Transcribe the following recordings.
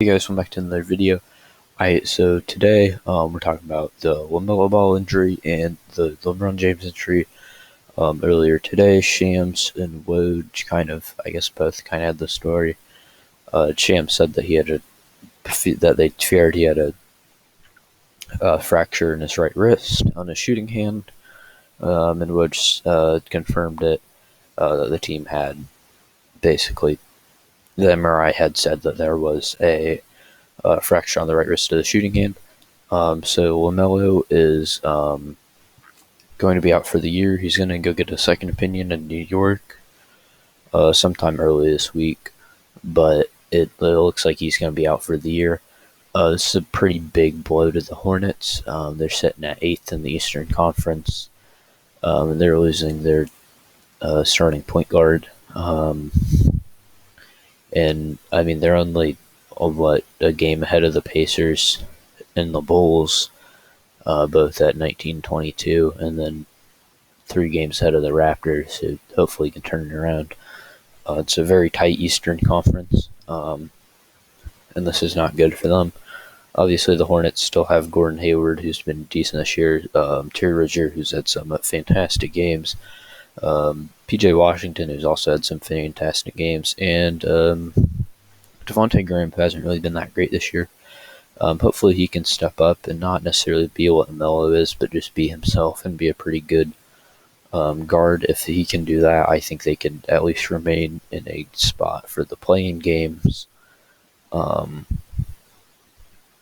Hey guys, welcome back to another video. So today we're talking about the Lamelo Ball injury and the LeBron James injury. Earlier today, Shams and Woj both kind of had the story. Shams said that they feared he had a fracture in his right wrist on his shooting hand, and Woj confirmed it. That the team had basically the MRI had said that there was a fracture on the right wrist of the shooting hand. So Lamelo is going to be out for the year. He's going to go get a second opinion in New York sometime early this week, but it looks like he's going to be out for the year. This is a pretty big blow to the Hornets. They're sitting at 8th in the Eastern Conference, and they're losing their starting point guard. And I mean, they're only a game ahead of the Pacers and the Bulls, both at 19-22, and then 3 games ahead of the Raptors, who hopefully can turn it around. It's a very tight Eastern Conference, and this is not good for them. Obviously, the Hornets still have Gordon Hayward, who's been decent this year, Terry Rozier, who's had some fantastic games, PJ Washington, who's also had some fantastic games, and Devontae Graham, who hasn't really been that great this year. Hopefully he can step up and not necessarily be what Lamelo is, but just be himself and be a pretty good guard. If he can do that, I think they can at least remain in a spot for the play-in games.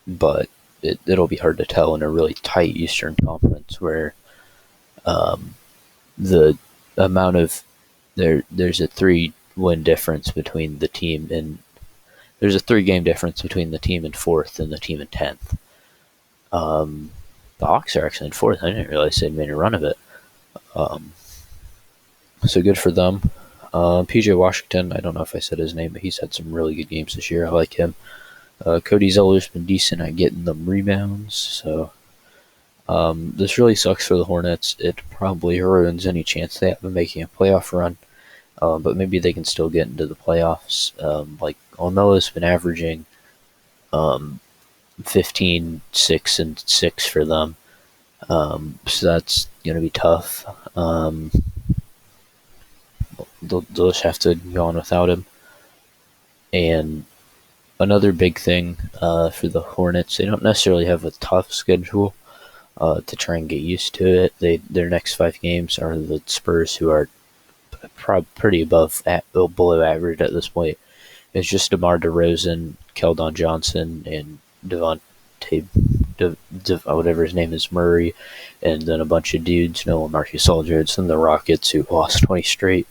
But it'll be hard to tell in a really tight Eastern Conference where the amount of there's a 3-win difference between the team and there's a 3-game difference between the team in 4th and the team in 10th. The Hawks are actually in 4th. I didn't realize they'd made a run of it. So good for them. PJ Washington, I don't know if I said his name, but he's had some really good games this year. I like him. Cody Zeller's been decent at getting them rebounds. So this really sucks for the Hornets. It probably ruins any chance they have of making a playoff run. But maybe they can still get into the playoffs. Lamelo's been averaging 15, 6, and 6 for them. So that's going to be tough. They'll just have to go on without him. And another big thing for the Hornets, they don't necessarily have a tough schedule to try and get used to it. Their next 5 games are the Spurs, who are pretty below average at this point. It's just DeMar DeRozan, Keldon Johnson, and Devontae, whatever his name is, Murray, and then a bunch of dudes, Marcus Aldridge, and the Rockets, who lost 20 straight.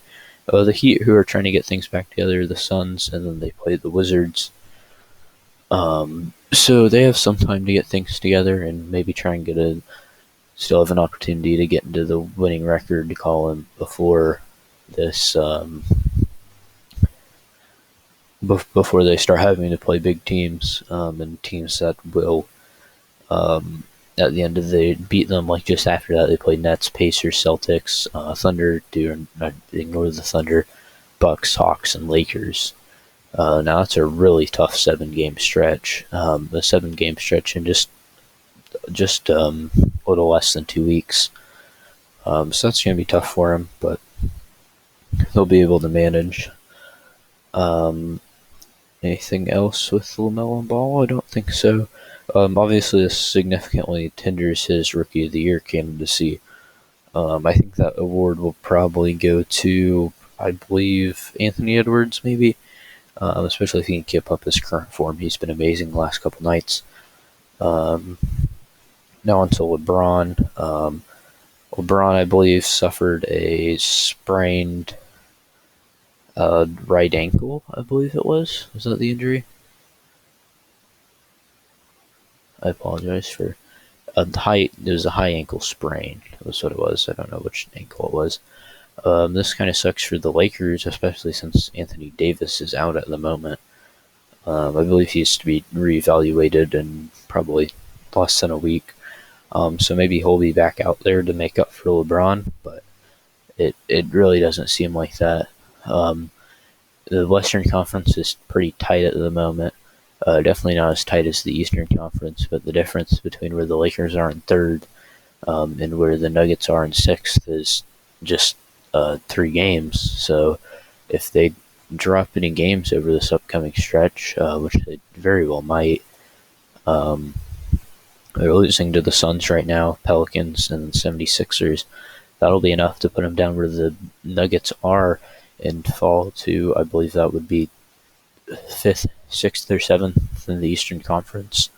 The Heat, who are trying to get things back together, the Suns, and then they play the Wizards. So they have some time to get things together and maybe try and still have an opportunity to get into the winning record column before this, before they start having to play big teams, and teams that will, at the end of the day, beat them. Like just after that, they play Nets, Pacers, Celtics, Thunder, ignore the Thunder, Bucks, Hawks, and Lakers. Now that's a really tough 7-game stretch. The 7-game stretch in just a little less than 2 weeks. So that's going to be tough for them, but they'll be able to manage. Anything else with Lamelo Ball? I don't think so. Obviously, this significantly hinders his Rookie of the Year candidacy. I think that award will probably go to, I believe, Anthony Edwards, maybe. Especially if he can keep up his current form. He's been amazing the last couple nights. Now onto LeBron. LeBron, I believe, suffered a sprained right ankle, I believe it was. Was that the injury? I apologize for it was a high ankle sprain. That's what it was. I don't know which ankle it was. This kind of sucks for the Lakers, especially since Anthony Davis is out at the moment. I believe he's to be reevaluated in probably less than a week. So maybe he'll be back out there to make up for LeBron, but it really doesn't seem like that. The Western Conference is pretty tight at the moment. Definitely not as tight as the Eastern Conference, but the difference between where the Lakers are in third and where the Nuggets are in sixth is just 3 games. So if they drop any games over this upcoming stretch, which they very well might, um, they're losing to the Suns right now, Pelicans, and 76ers. That'll be enough to put them down where the Nuggets are and fall to, I believe that would be fifth, sixth, or seventh in the Eastern Conference.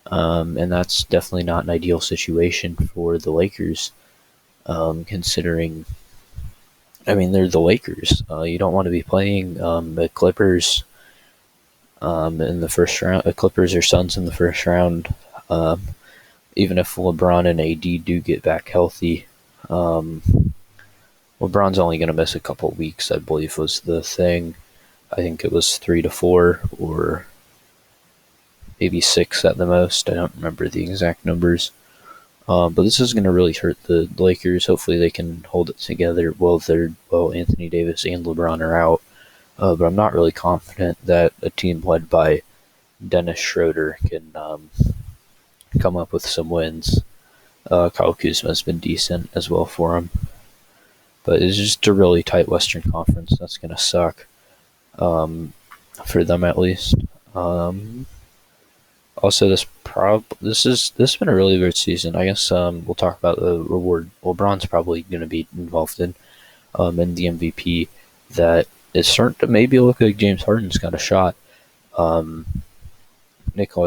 And that's definitely not an ideal situation for the Lakers, considering, I mean, they're the Lakers. You don't want to be playing the Clippers in the first round, Clippers or Suns in the first round. Um, Even if LeBron and AD do get back healthy, um, LeBron's only going to miss a couple weeks, I believe, was the thing. I think it was 3 to 4 or maybe 6 at the most. I don't remember the exact numbers. But this is going to really hurt the Lakers. Hopefully, they can hold it together while Anthony Davis and LeBron are out. But I'm not really confident that a team led by Dennis Schroeder can come up with some wins. Kyle Kuzma's been decent as well for him. But it's just a really tight Western Conference. That's going to suck. For them at least. Also, this has been a really good season. I guess we'll talk about the reward. LeBron's probably going to be involved in the MVP. That is starting to maybe look like James Harden's got a shot. Nikola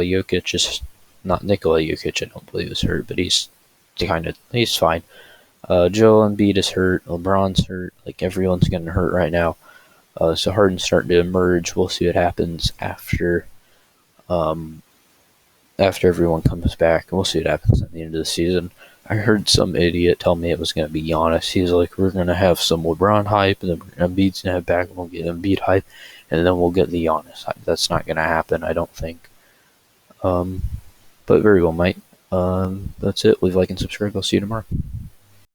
Jokic is not Nikola Jokic. I don't believe is hurt, but he's fine. Joel Embiid is hurt. LeBron's hurt. Like everyone's getting hurt right now. So Harden's starting to emerge. We'll see what happens after everyone comes back, and we'll see what happens at the end of the season. I heard some idiot tell me it was going to be Giannis. He's like, we're going to have some LeBron hype, and then Embiid's going to have back, and we'll get Embiid hype, and then we'll get the Giannis hype. That's not going to happen, I don't think. But very well might. That's it. Leave a like and subscribe. I'll see you tomorrow.